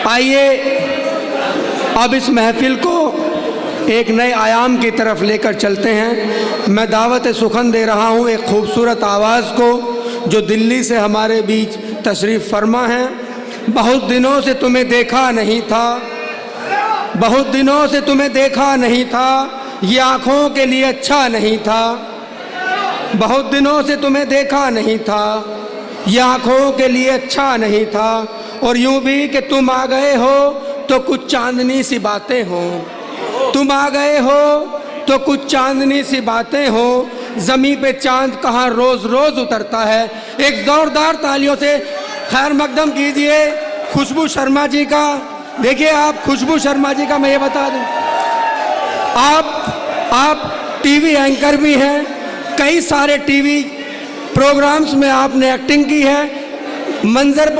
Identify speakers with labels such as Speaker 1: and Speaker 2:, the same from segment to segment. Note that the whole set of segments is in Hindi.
Speaker 1: आइए अब इस महफिल को एक नए आयाम की तरफ लेकर चलते हैं। मैं दावत सुखन दे रहा हूँ एक खूबसूरत आवाज़ को जो दिल्ली से हमारे बीच तशरीफ़ फरमा है। बहुत दिनों से तुम्हें देखा नहीं था, बहुत दिनों से तुम्हें देखा नहीं था, ये आँखों के लिए अच्छा नहीं था। बहुत दिनों से तुम्हें देखा नहीं था, ये आँखों के लिए अच्छा नहीं था। और यूं भी कि तुम आ गए हो तो कुछ चांदनी सी बातें हो, तुम आ गए हो तो कुछ चांदनी सी बातें हो। ज़मीं पे चांद कहाँ रोज़ रोज़ उतरता है। एक ज़ोरदार तालियों से खैर मकदम कीजिए खुशबू शर्मा जी का। देखिए आप खुशबू शर्मा जी का मैं ये बता दूं, आप टीवी एंकर भी हैं, कई सारे टीवी प्रोग्राम्स में आपने एक्टिंग की है। मंजर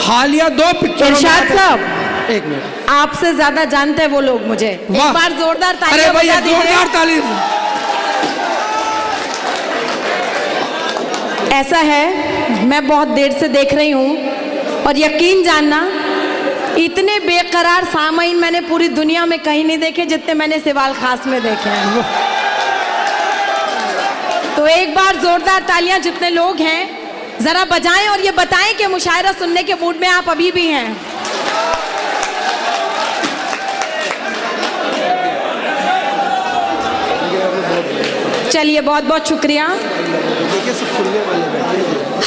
Speaker 1: हालिया दो पिक्चरों में।
Speaker 2: इरशाद साहब,
Speaker 1: एक मिनट,
Speaker 2: आपसे ज्यादा जानते हैं वो लोग मुझे। एक बार जोरदार ताली।
Speaker 1: अरे भैया जोरदार ताली।
Speaker 2: ऐसा है, मैं बहुत देर से देख रही हूँ और यकीन जानना इतने बेकरार सामाइन मैंने पूरी दुनिया में कहीं नहीं देखे जितने मैंने सिवाल खास में देखे हैं। तो एक बार जोरदार तालियां जितने लोग हैं जरा बजाएं और ये बताएं कि मुशायरा सुनने के मूड में आप अभी भी हैं। चलिए बहुत बहुत शुक्रिया।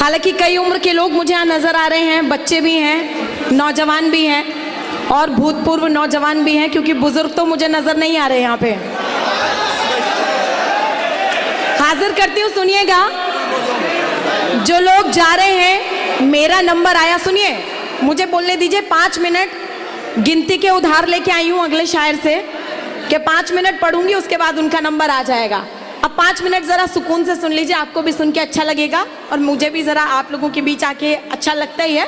Speaker 2: हालांकि कई उम्र के लोग मुझे यहाँ नजर आ रहे हैं, बच्चे भी हैं, नौजवान भी हैं और भूतपूर्व नौजवान भी हैं, क्योंकि बुजुर्ग तो मुझे नजर नहीं आ रहे यहाँ पे। हाजिर करती हूँ, सुनिएगा। जो लोग जा रहे हैं, मेरा नंबर आया, सुनिए मुझे बोलने दीजिए। 5 मिनट गिनती के उधार लेके आई हूँ अगले शायर से कि 5 मिनट पढ़ूंगी, उसके बाद उनका नंबर आ जाएगा। अब 5 मिनट ज़रा सुकून से सुन लीजिए, आपको भी सुन के अच्छा लगेगा और मुझे भी ज़रा आप लोगों के बीच आके अच्छा लगता ही है।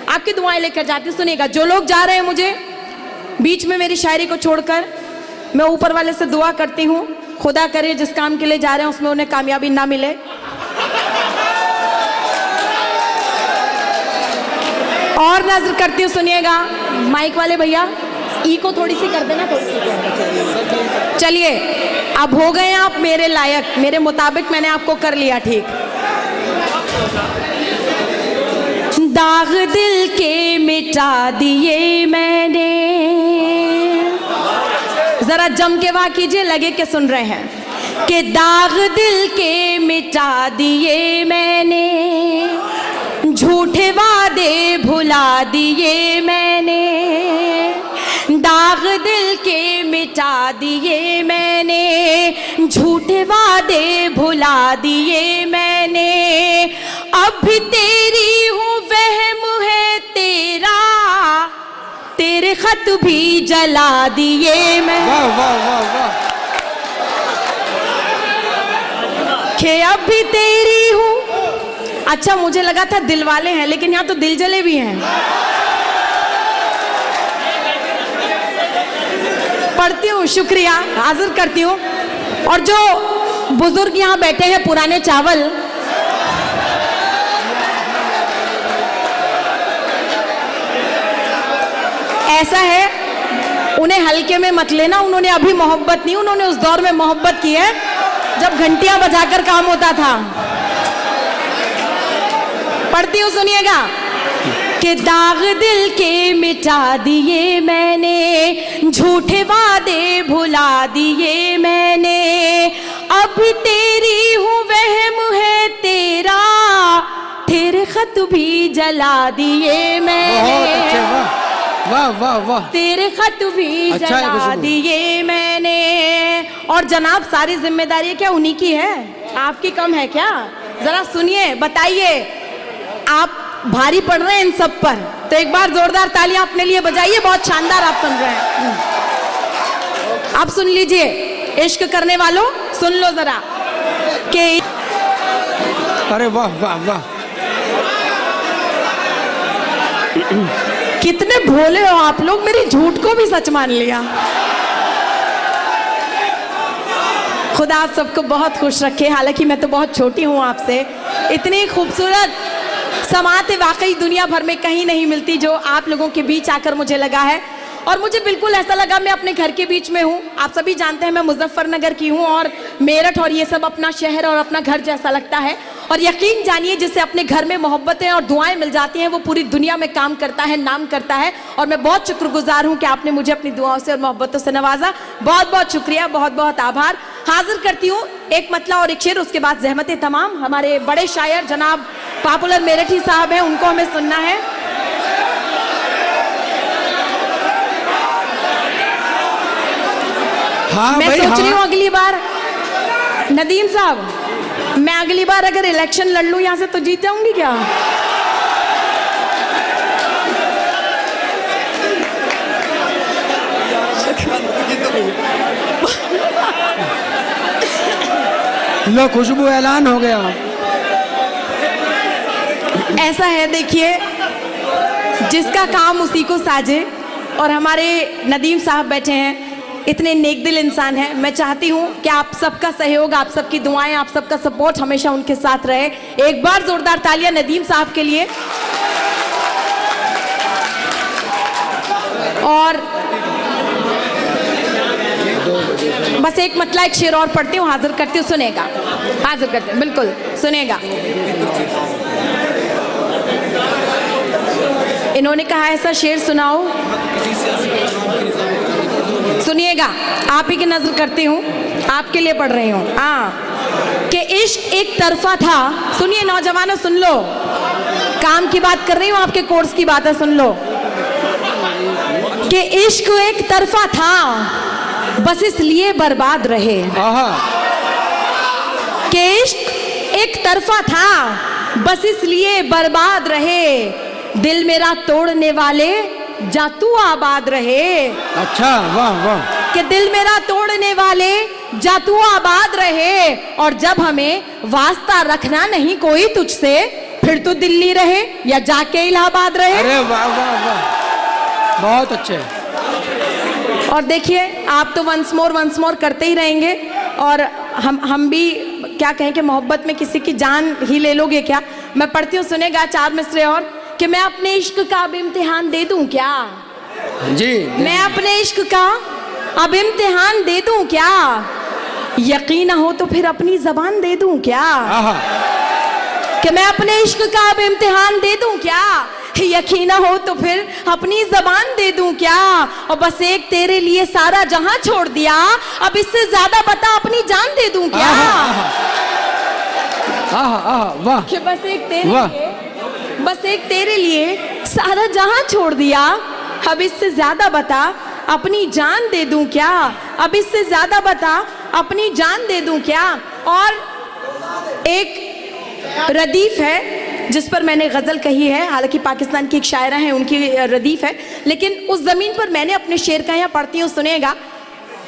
Speaker 2: आपकी दुआएं लेकर जाती हूँ, सुनिएगा। जो लोग जा रहे हैं मुझे बीच में मेरी शायरी को छोड़कर, मैं ऊपर वाले से दुआ करती हूँ, खुदा करे जिस काम के लिए जा रहे हैं उसमें उन्हें कामयाबी ना मिले। और नजर करती हूँ, सुनिएगा। माइक वाले भैया ई को थोड़ी सी कर देना, थोड़ी सी। चलिए अब हो गए आप मेरे लायक, मेरे मुताबिक मैंने आपको कर लिया ठीक। दाग दिल के मिटा दिए मैंने, जरा जम के वाह कीजिए, लगे कि सुन रहे हैं। कि दाग दिल के मिटा दिए मैंने, झूठे वादे भुला दिए मैंने। दाग दिल के मिटा दिए मैंने, झूठे वादे भुला दिए मैंने। अब भी तेरी हूँ, वहम है तेरा, तेरे खत भी जला दिए मैं।
Speaker 1: वाह वाह वाह वाह।
Speaker 2: कि अब भी तेरी हूँ। अच्छा मुझे लगा था दिल वाले हैं, लेकिन यहाँ तो दिल जले भी हैं। पढ़ती हूँ, शुक्रिया, हाजिर करती हूँ। और जो बुजुर्ग यहाँ बैठे हैं पुराने चावल, ऐसा है उन्हें हल्के में मत लेना। उन्होंने अभी मोहब्बत नहीं, उन्होंने उस दौर में मोहब्बत की है जब घंटियां बजाकर काम होता था। पढ़ती हूँ, सुनिएगा। कि दाग दिल के मिटा दिए मैंने, झूठे वादे भुला दिए मैंने। अब तेरी हूँ, वहम है तेरा, तेरे खत भी जला दिए मैंने।
Speaker 1: वाह वाह वाह।
Speaker 2: तेरे खत भी जला दिए मैंने। और जनाब सारी जिम्मेदारी क्या उन्हीं की है, आपकी कम है क्या? जरा सुनिए, बताइए, आप भारी पड़ रहे हैं इन सब पर, तो एक बार जोरदार तालियां अपने लिए बजाइए। बहुत शानदार आप सुन रहे हैं। आप सुन लीजिए, इश्क करने वालों सुन लो जरा। कि
Speaker 1: अरे वाह वाह वाह।
Speaker 2: कि कितने भोले हो आप लोग, मेरी झूठ को भी सच मान लिया। खुदा आप सबको बहुत खुश रखे। हालांकि मैं तो बहुत छोटी हूँ आपसे। इतनी खूबसूरत समात वाकई दुनिया भर में कहीं नहीं मिलती जो आप लोगों के बीच आकर मुझे लगा है। और मुझे बिल्कुल ऐसा लगा मैं अपने घर के बीच में हूँ। आप सभी जानते हैं मैं मुजफ्फरनगर की हूँ और मेरठ और ये सब अपना शहर और अपना घर जैसा लगता है। और यकीन जानिए जिससे अपने घर में मोहब्बतें और दुआएं मिल जाती हैं वो पूरी दुनिया में काम करता है, नाम करता है। और मैं बहुत शुक्रगुजार हूँ कि आपने मुझे अपनी दुआओं से और मोहब्बतों से नवाजा। बहुत बहुत शुक्रिया, बहुत बहुत आभार। हाजिर करती हूँ एक मतला और एक शेर, उसके बाद जहमत तमाम। हमारे बड़े शायर जनाब पॉपुलर मेरठी साहब हैं, उनको हमें सुनना है।
Speaker 1: हाँ
Speaker 2: मैं
Speaker 1: भाई,
Speaker 2: सोच रही
Speaker 1: हाँ।
Speaker 2: हूँ अगली बार नदीम साहब, मैं अगली बार अगर इलेक्शन लड़ लूँ यहाँ से तो जीत जाऊंगी क्या?
Speaker 1: लो खुशबू ऐलान हो गया।
Speaker 2: ऐसा है देखिए, जिसका काम उसी को साजे। और हमारे नदीम साहब बैठे हैं, इतने नेक दिल इंसान हैं। मैं चाहती हूँ कि आप सबका सहयोग, आप सबकी दुआएं, आप सबका सपोर्ट हमेशा उनके साथ रहे। एक बार जोरदार तालियां नदीम साहब के लिए। और बस एक मतला एक शेर और पढ़ती हूँ, हाजिर करती हूँ, सुनेगा। हाजिर करते हैं, बिल्कुल सुनेगा। इन्होंने कहा ऐसा शेर सुनाओ, सुनिएगा। आप ही की नजर करती हूँ, आपके लिए पढ़ रही हूँ। हाँ, कि इश्क एक तरफा था। सुनिए नौजवानों, सुन लो, काम की बात कर रही हूँ, आपके कोर्स की बात है, सुन लो। कि इश्क एक तरफा था, बस इसलिए बर्बाद रहे। कि इश्क एक तरफा था, बस इसलिए बर्बाद रहे। दिल मेरा तोड़ने वाले जा तू आबाद रहे।
Speaker 1: अच्छा, वाह वाह।
Speaker 2: कि दिल मेरा तोड़ने वाले जा तू आबाद रहे। और जब हमें वास्ता रखना नहीं कोई तुझसे, फिर तो दिल्ली रहे या जाके इलाहाबाद रहे।
Speaker 1: अरे वाह वाह वाह, बहुत अच्छे।
Speaker 2: और देखिए, आप तो वंस मोर करते ही रहेंगे। और हम भी क्या कहें कि मोहब्बत में किसी की जान ही ले लोगे क्या? मैं पढ़ती हूँ, सुनेगा 4 मिसरे और। कि मैं अपने इश्क का अब इम्तिहान दे दूं क्या?
Speaker 1: जी,
Speaker 2: मैं अपने इश्क का अब इम्तिहान दे दूं क्या? यकीन ना हो तो फिर अपनी जबान दे दूं क्या? कि मैं अपने इश्क का अब इम्तिहान दे दूं क्या? यकीन ना हो तो फिर अपनी जबान दे दूं क्या? और बस एक तेरे लिए सारा जहां छोड़ दिया, अब इससे ज्यादा बता अपनी जान दे दूं क्या?
Speaker 1: वाह।
Speaker 2: कि बस एक तेरे लिए सारा जहां छोड़ दिया, अब इससे ज्यादा बता अपनी जान दे दूं क्या? अब इससे ज्यादा बता अपनी जान दे दूं क्या? और एक रदीफ है जिस पर मैंने गज़ल कही है, हालांकि पाकिस्तान की एक शायरा है, उनकी रदीफ है, लेकिन उस ज़मीन पर मैंने अपने शेर का यहाँ पढ़ती हूँ, सुनेगा।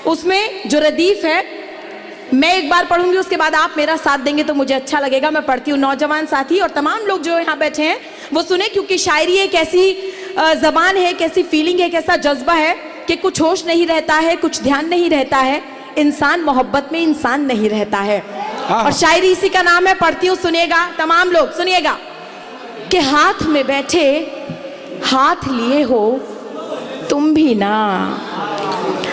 Speaker 2: उसमें जो रदीफ है मैं एक बार पढ़ूंगी, उसके बाद आप मेरा साथ देंगे तो मुझे अच्छा लगेगा। मैं पढ़ती हूँ, नौजवान साथी और तमाम लोग जो यहाँ बैठे हैं वो सुने, क्योंकि शायरी एक ऐसी ज़बान है, एक ऐसी फीलिंग है, एक ऐसा जज्बा है कि कुछ होश नहीं रहता है, कुछ ध्यान नहीं रहता है, इंसान मोहब्बत में इंसान नहीं रहता है। और शायरी इसी का नाम है, पढ़ती हूँ, सुनिएगा तमाम लोग, सुनिएगा। कि हाथ में बैठे हाथ लिए हो तुम भी ना।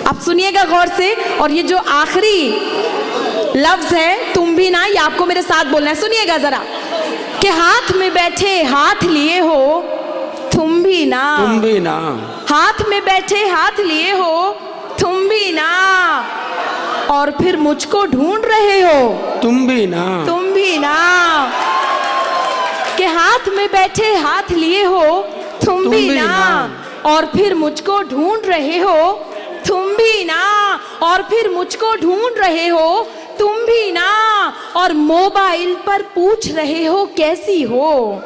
Speaker 2: अब सुनिएगा गौर से, और ये जो आखिरी लफ्ज है तुम भी ना, ये आपको मेरे साथ बोलना है, सुनिएगा जरा। कि हाथ में बैठे हाथ लिए हो तुम भी ना,
Speaker 1: तुम भी ना।
Speaker 2: हाथ में बैठे हाथ लिए हो तुम भी ना, और फिर मुझको ढूंढ रहे हो
Speaker 1: तुम भी ना,
Speaker 2: तुम भी ना। कि हाथ में बैठे हाथ लिए हो तुम भी ना, और फिर मुझको ढूंढ रहे हो तुम भी ना, और फिर मुझको ढूंढ रहे हो तुम भी ना। और मोबाइल पर पूछ रहे हो कैसी हो,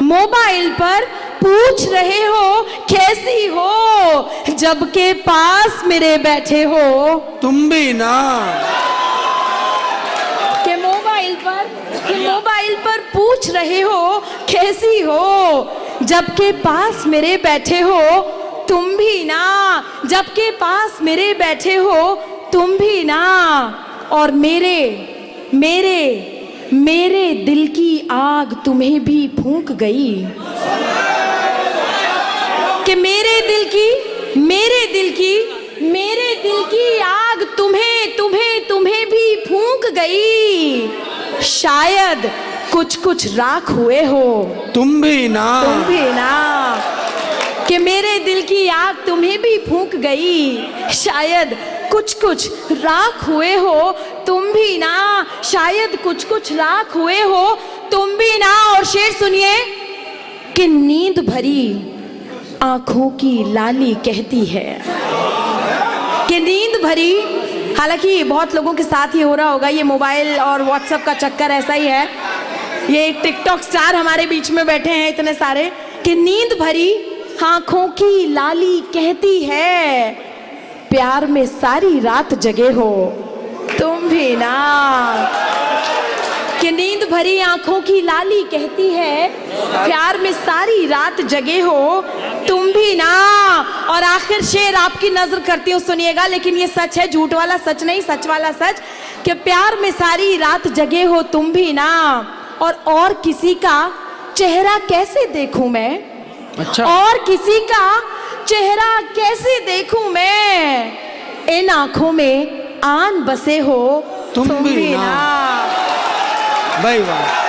Speaker 2: मोबाइल पर पूछ रहे हो कैसी हो, जबकि पास मेरे बैठे हो
Speaker 1: तुम भी ना।
Speaker 2: कि मोबाइल पर पूछ रहे हो कैसी हो, जबके पास मेरे बैठे हो तुम भी ना, जबके पास मेरे बैठे हो तुम भी ना, और मेरे मेरे मेरे दिल की आग तुम्हें भी फूंक गई, कि मेरे दिल की मेरे दिल की मेरे दिल की आग तुम्हें तुम्हें तुम्हें भी फूंक गई, शायद कुछ कुछ राख हुए हो
Speaker 1: तुम भी ना,
Speaker 2: तुम भी ना, कि मेरे दिल की आग तुम्हें भी फूंक गई, शायद कुछ कुछ राख हुए हो तुम भी ना, शायद कुछ कुछ राख हुए हो तुम भी ना। और शेर सुनिए कि नींद भरी आंखों की लाली कहती है, कि नींद भरी, हालांकि बहुत लोगों के साथ ये हो रहा होगा, ये मोबाइल और व्हाट्सएप का चक्कर ऐसा ही है, ये टिकटॉक स्टार हमारे बीच में बैठे हैं इतने सारे, कि नींद भरी आंखों की लाली कहती है, प्यार में सारी रात जगे हो तुम भी ना, कि नींद भरी आंखों की लाली कहती है, प्यार में सारी रात जगे हो तुम भी ना। और आखिर शेर आपकी नजर करती हूँ, सुनिएगा, लेकिन ये सच है, झूठ वाला सच नहीं, सच वाला सच, कि प्यार में सारी रात जगे हो तुम भी ना, और किसी का चेहरा कैसे देखूं मैं,
Speaker 1: अच्छा,
Speaker 2: और किसी का चेहरा कैसे देखूं मैं, इन आंखों में आन बसे हो
Speaker 1: तुम भी ना।
Speaker 2: ना।
Speaker 1: भाई वाह।